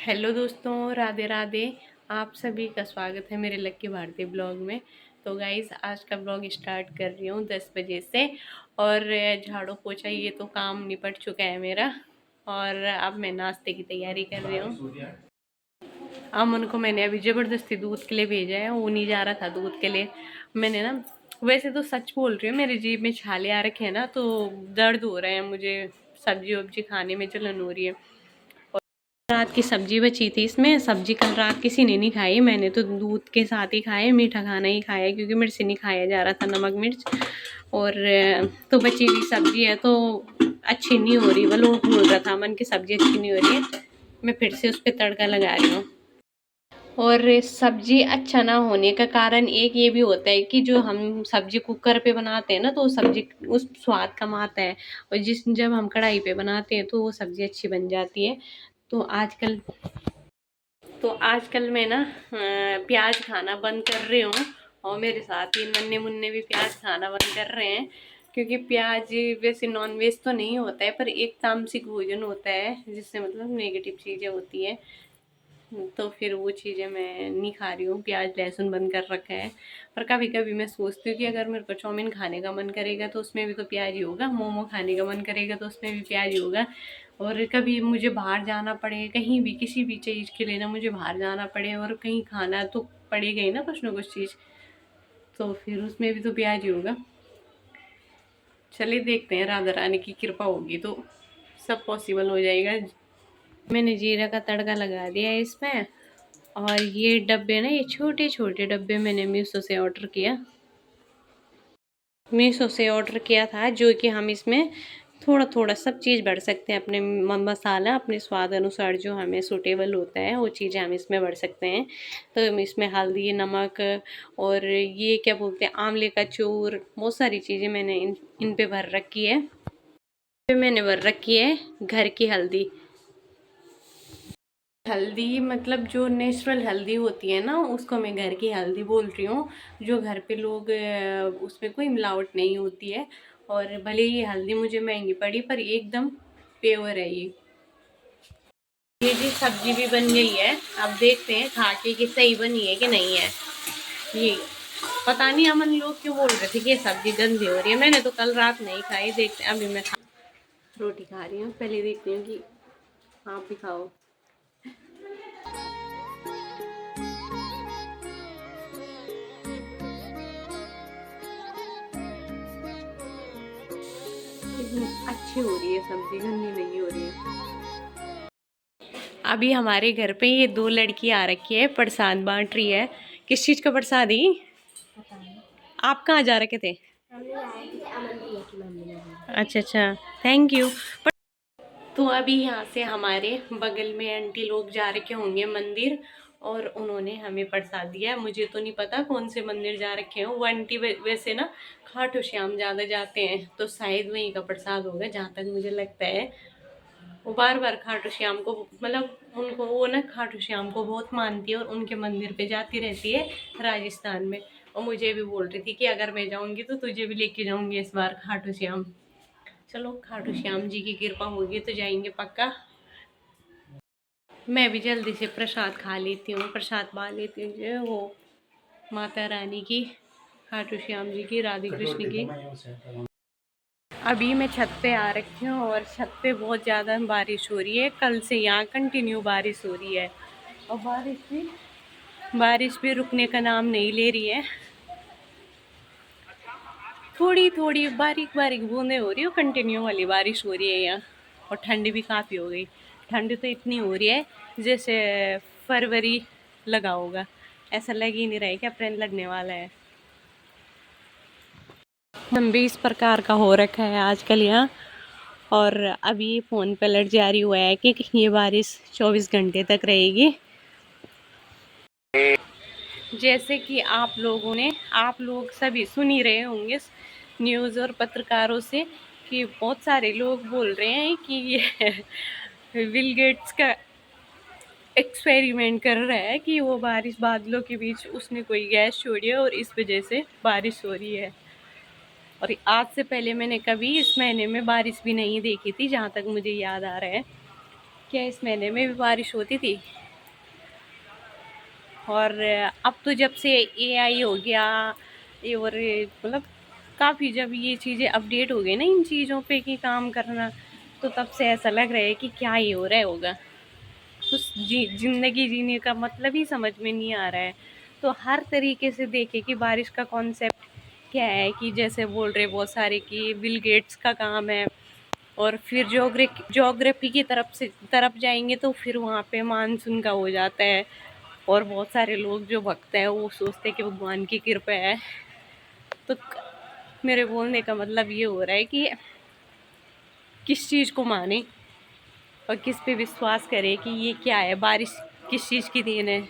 Hello दोस्तों, राधे राधे। आप सभी का स्वागत है मेरे लक्की भारती ब्लॉग में। तो गाइस, आज का ब्लॉग स्टार्ट कर रही हूँ 10 बजे से। और झाड़ू पोछा ये तो काम निपट चुका है मेरा। और अब मैं नाश्ते की तैयारी कर रही हूँ। अमन को मैंने अभी ज़बरदस्ती दूध के लिए भेजा है, वो नहीं जा रहा था दूध के लिए। मैंने ना, वैसे तो सच बोल रही हूँ, मेरी जीभ में छाले आ रखे हैं ना, तो दर्द हो रहे हैं मुझे। सब्जी वब्जी खाने में जलन हो रही है। रात की सब्जी बची थी, इसमें सब्जी कल रात किसी ने नहीं खाई, मैंने तो दूध के साथ ही खाए, मीठा खाना ही खाया क्योंकि मिर्च नहीं खाया जा रहा था, नमक मिर्च। और तो बची हुई सब्जी है तो अच्छी नहीं हो रही, वो लोग बोल रहा था मन की सब्जी अच्छी नहीं हो रही है। मैं फिर से उस पर तड़का लगा रही हूँ। और सब्जी अच्छा ना होने का कारण एक ये भी होता है कि जो हम सब्जी कुकर पे बनाते हैं ना, तो सब्जी उस स्वाद कम आता है। और जब हम कढ़ाई पे बनाते हैं तो वो सब्जी अच्छी बन जाती है। तो आजकल मैं ना प्याज खाना बंद कर रही हूँ। और मेरे साथ ही नन्हे मुन्ने भी प्याज खाना बंद कर रहे हैं। क्योंकि प्याज वैसे नॉन वेज तो नहीं होता है, पर एक तामसिक भोजन होता है जिससे मतलब नेगेटिव चीज़ें होती है। तो फिर वो चीज़ें मैं नहीं खा रही हूँ, प्याज लहसुन बंद कर रखा है। पर कभी कभी मैं सोचती हूँ कि अगर मेरे को चाउमीन खाने का मन करेगा तो उसमें भी तो प्याज ही होगा, मोमो खाने का मन करेगा तो उसमें भी प्याज ही होगा। और कभी मुझे बाहर जाना पड़े, कहीं भी किसी भी चीज़ के लिए ना मुझे बाहर जाना पड़े और कहीं खाना तो पड़ेगा ही ना कुछ चीज़, तो फिर उसमें भी तो प्याज ही होगा। चलिए देखते हैं, राधा रानी की कृपा होगी तो सब पॉसिबल हो जाएगा। मैंने जीरा का तड़का लगा दिया है इसमें। और ये डब्बे ना, ये छोटे छोटे डब्बे मैंने मीशो से ऑर्डर किया था, जो कि हम इसमें थोड़ा थोड़ा सब चीज़ भर सकते हैं, अपने मसाला अपने स्वाद अनुसार जो हमें सूटेबल होता है वो चीज़ें हम इसमें भर सकते हैं। तो हम इसमें हल्दी, नमक और ये क्या बोलते हैं, आंवले का चूर, बहुत सारी चीज़ें मैंने इन पे भर रखी है। मैंने भर रखी है घर की हल्दी। हल्दी मतलब जो नेचुरल हल्दी होती है ना, उसको मैं घर की हल्दी बोल रही हूँ। जो घर पे लोग उसमें कोई मिलावट नहीं होती है। और भले ही हल्दी मुझे महंगी पड़ी, पर एकदम प्योर है ये जी सब्जी भी बन गई है। अब देखते हैं खा के कि सही बनी है कि नहीं है। ये पता नहीं अमन लोग क्यों बोल रहे थे कि ये सब्जी गंदी हो रही है। मैंने तो कल रात नहीं खाई। देखते हैं, अभी मैं रोटी खा रही हूँ, पहले देखती हूँ कि आप भी खाओ। अच्छी हो रही है सब्जी, गंदी नहीं हो रही है। अभी हमारे घर पे ये दो लड़की आ रखी है, प्रसाद बांट रही है। किस चीज का प्रसाद ही? आप कहाँ जा रखे थे? अच्छा अच्छा, थैंक यू। तो अभी यहाँ से हमारे बगल में आंटी लोग जा रखे होंगे मंदिर, और उन्होंने हमें प्रसाद दिया है। मुझे तो नहीं पता कौन से मंदिर जा रखे हो। वो आंटी वैसे ना खाटू श्याम ज़्यादा जाते हैं, तो शायद वहीं का प्रसाद होगा जहाँ तक मुझे लगता है। वो बार बार खाटू श्याम को, मतलब उनको, वो ना खाटू श्याम को बहुत मानती है और उनके मंदिर पे जाती रहती है राजस्थान में। और मुझे भी बोल रही थी कि अगर मैं जाऊंगी तो तुझे भी लेके जाऊंगी इस बार खाटू श्याम। चलो, खाटू श्याम जी की कृपा होगी तो जाएंगे पक्का। मैं भी जल्दी से प्रसाद खा लेती हूँ, प्रसाद पा लेती हूँ जो वो माता रानी की, खाटू श्याम जी की, राधे कृष्ण की। अभी मैं छत पे आ रखी हूँ और छत पे बहुत ज़्यादा बारिश हो रही है। कल से यहाँ कंटिन्यू बारिश हो रही है। और बारिश भी रुकने का नाम नहीं ले रही है। थोड़ी थोड़ी बारीक बारीक बूंदें हो रही है, कंटिन्यू वाली बारिश हो रही है यहाँ। और ठंडी भी काफ़ी हो गई। ठंड तो इतनी हो रही है जैसे फरवरी लगा होगा। ऐसा लग ही नहीं रहा है कि अप्रैल लगने वाला है। हम भी इस प्रकार का हो रखा है आजकल यहाँ। और अभी फ़ोन पे अलर्ट जारी हुआ है कि ये बारिश 24 घंटे तक रहेगी। जैसे कि आप लोग सभी सुन ही रहे होंगे न्यूज़ और पत्रकारों से, कि बहुत सारे लोग बोल रहे हैं कि ये बिल गेट्स का एक्सपेरिमेंट कर रहा है कि वो बारिश बादलों के बीच उसने कोई गैस छोड़ी है और इस वजह से बारिश हो रही है। और आज से पहले मैंने कभी इस महीने में बारिश भी नहीं देखी थी, जहाँ तक मुझे याद आ रहा है। क्या इस महीने में भी बारिश होती थी? और अब तो जब से एआई हो गया ये, और मतलब काफ़ी जब ये चीज़ें अपडेट हो गई ना इन चीज़ों पे कि काम करना, तो तब से ऐसा लग रहा है कि क्या ही हो रहा होगा। कुछ ज़िंदगी जीने का मतलब ही समझ में नहीं आ रहा है। तो हर तरीके से देखे कि बारिश का कॉन्सेप्ट क्या है, कि जैसे बोल रहे बहुत सारे कि बिल गेट्स का काम है, और फिर ज्योग्राफी की तरफ जाएंगे तो फिर वहाँ पे मानसून का हो जाता है। और बहुत सारे लोग जो भक्त हैं वो सोचते हैं कि भगवान की कृपा है। तो मेरे बोलने का मतलब ये हो रहा है कि किस चीज़ को माने और किस पे विश्वास करें कि ये क्या है, बारिश किस चीज़ की देन है।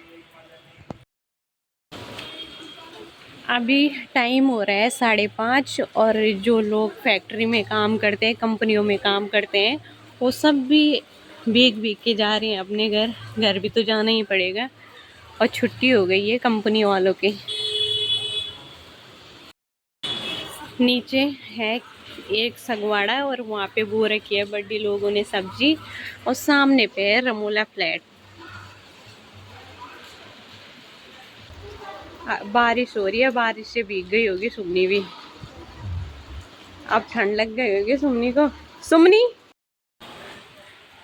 अभी टाइम हो रहा है 5:30, और जो लोग फैक्ट्री में काम करते हैं, कंपनियों में काम करते हैं, वो सब भी भीग भीग के जा रहे हैं अपने घर। घर भी तो जाना ही पड़ेगा, और छुट्टी हो गई है कंपनी वालों की। नीचे है एक सगवाड़ा, और वहाँ पे बो रखी है बड्डी लोगों ने सब्जी, और सामने पे है रमोला फ्लैट। बारिश हो रही है, बारिश से भीग गई होगी सुमनी भी। अब ठंड लग गई होगी सुमनी को। सुमनी,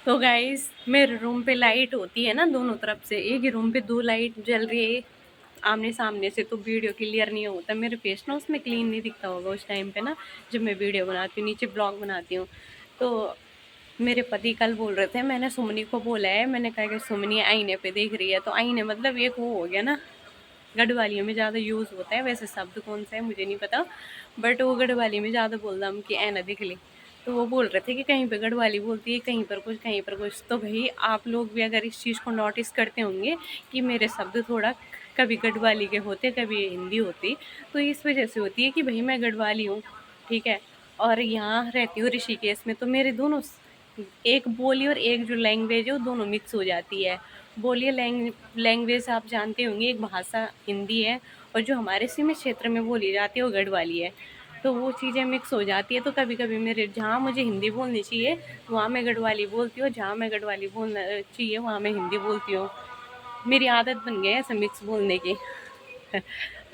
तो गाइस मेरे रूम पे लाइट होती है ना दोनों तरफ से, एक ही रूम पे 2 लाइट जल रही है आमने सामने से, तो वीडियो क्लियर नहीं होता। मेरे फेस ना उसमें क्लीन नहीं दिखता होगा उस टाइम पे ना, जब मैं वीडियो बनाती हूँ, नीचे ब्लॉग बनाती हूँ। तो मेरे पति कल बोल रहे थे, मैंने सुमनी को बोला है, मैंने कहा कि सुमनी आईने पे देख रही है। तो आईने मतलब एक वो हो गया ना, गढ़वालियों में ज़्यादा यूज़ होता है, वैसे शब्द कौन सा है मुझे नहीं पता, बट वो गढ़वाली में ज़्यादा बोलता हम कि ऐना दिख ली। तो वो बोल रहे थे कि कहीं पे गढ़वाली बोलती है, कहीं पर कुछ, कहीं पर कुछ। तो भाई आप लोग भी अगर इस चीज़ को नोटिस करते होंगे कि मेरे शब्द थोड़ा कभी गढ़वाली के होते, कभी हिंदी होती, तो इस वजह से होती है कि भाई मैं गढ़वाली हूँ, ठीक है, और यहाँ रहती हूँ ऋषिकेश में। तो मेरे दोनों एक बोली और एक जो लैंग्वेज है वो दोनों मिक्स हो जाती है। बोलिए लैंग्वेज आप जानते होंगे, एक भाषा हिंदी है, और जो हमारे सीमित क्षेत्र में बोली जाती है वो गढ़वाली है। तो वो चीज़ें मिक्स हो जाती है। तो कभी कभी मेरे जहाँ मुझे हिंदी बोलनी चाहिए वहाँ मैं गढ़वाली बोलती हूँ, जहाँ मैं गढ़वाली बोलना चाहिए वहाँ मैं हिंदी बोलती हूँ। मेरी आदत बन गई है ऐसा मिक्स बोलने की।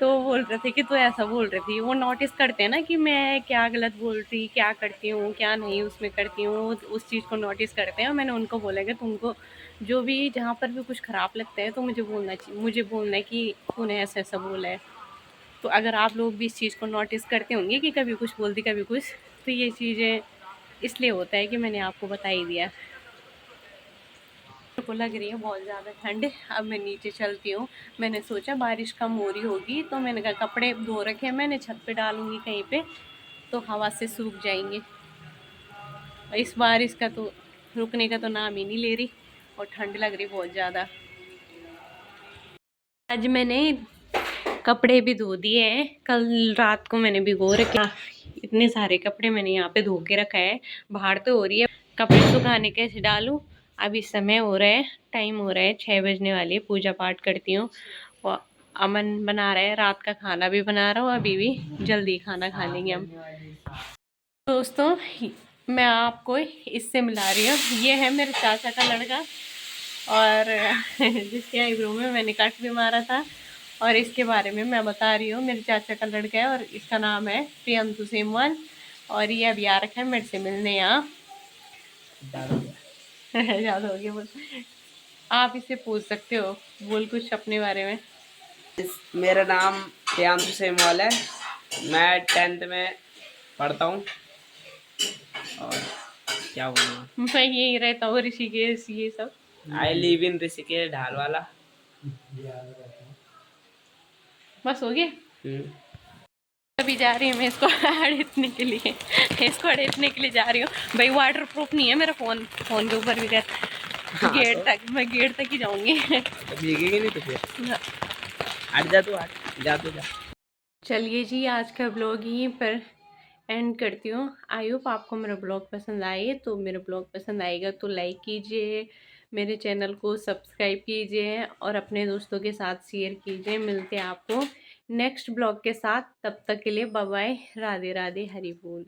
तो वो बोल रहे थे कि तू ऐसा बोल रही थी। वो नोटिस करते हैं ना कि मैं क्या गलत बोल रही, क्या करती हूँ क्या नहीं उसमें करती हूँ, उस चीज़ को नोटिस करते हैं। और मैंने उनको बोला कि तुमको जो भी जहाँ पर भी कुछ ख़राब लगता है तो मुझे बोलना चाहिए, मुझे बोलना है कि तूने ऐसा ऐसा बोला है। तो अगर आप लोग भी इस चीज़ को नोटिस करते होंगे कि कभी कुछ बोलती कभी कुछ, तो ये चीज़ें इसलिए होता है कि मैंने आपको बता ही दिया। को लग रही है बहुत ज़्यादा ठंड। अब मैं नीचे चलती हूँ। मैंने सोचा बारिश कम हो रही होगी, तो मैंने कहा कपड़े धो रखे हैं मैंने, छत पे डालूंगी कहीं पे, तो हवा से सूख जाएंगे। और इस बारिश का तो रुकने का तो नाम ही नहीं ले रही, और ठंड लग रही बहुत ज़्यादा। आज मैंने कपड़े भी धो दिए हैं, कल रात को मैंने भिगो रखे। इतने सारे कपड़े मैंने यहाँ पे धो के रखा है। बाहर तो हो रही है, कपड़े सुखाने कैसे डालूं। अभी समय हो रहा है, टाइम हो रहा है 6 बजने वाली। पूजा पाठ करती हूँ, और अमन बना रहा है, रात का खाना भी बना रहा हूँ। अभी भी जल्दी खाना खा लेंगे हम। दोस्तों मैं आपको इससे मिला रही हूँ, ये है मेरे चाचा का लड़का, और जिसके आईब्रो में मैंने कट भी मारा था। और इसके बारे में मैं बता रही हूँ, मेरे चाचा का लड़का है और इसका नाम है प्रियंतु सेमवाल। और ये अभी आ रखा है मेरे से मिलने यहाँ। याद हो गया बोल। आप इसे पूछ सकते हो, बोल कुछ अपने बारे में। मेरा नाम प्रियांशु सेमवाल है। मैं 10th में पढ़ता हूँ। और क्या बोलूँ, मैं यही रहता हूँ ऋषिकेश ये सब। I live in Rishikesh Dhalwala. बस हो गया। हम्म। अभी जा रही हूँ मैं इसको अड़ेतने के लिए, इसको अड़ेतने के लिए जा रही हूँ। भाई वाटर प्रूफ नहीं है मेरा फोन, फोन के ऊपर भी रहता। गेट तक, मैं गेट तक ही जाऊंगी। तो भीगेगी नहीं तो फिर हट जा, तू हट जा, तू जा। चलिए जी, आज का ब्लॉग यहीं पर एंड करती हूँ। आई होप आपको मेरा ब्लॉग पसंद आए। तो मेरा ब्लॉग पसंद आएगा तो लाइक कीजिए, मेरे चैनल को सब्सक्राइब कीजिए, और अपने दोस्तों के साथ शेयर कीजिए। मिलते हैं आपको नेक्स्ट ब्लॉग के साथ, तब तक के लिए बाय बाय, राधे राधे, हरि बोल।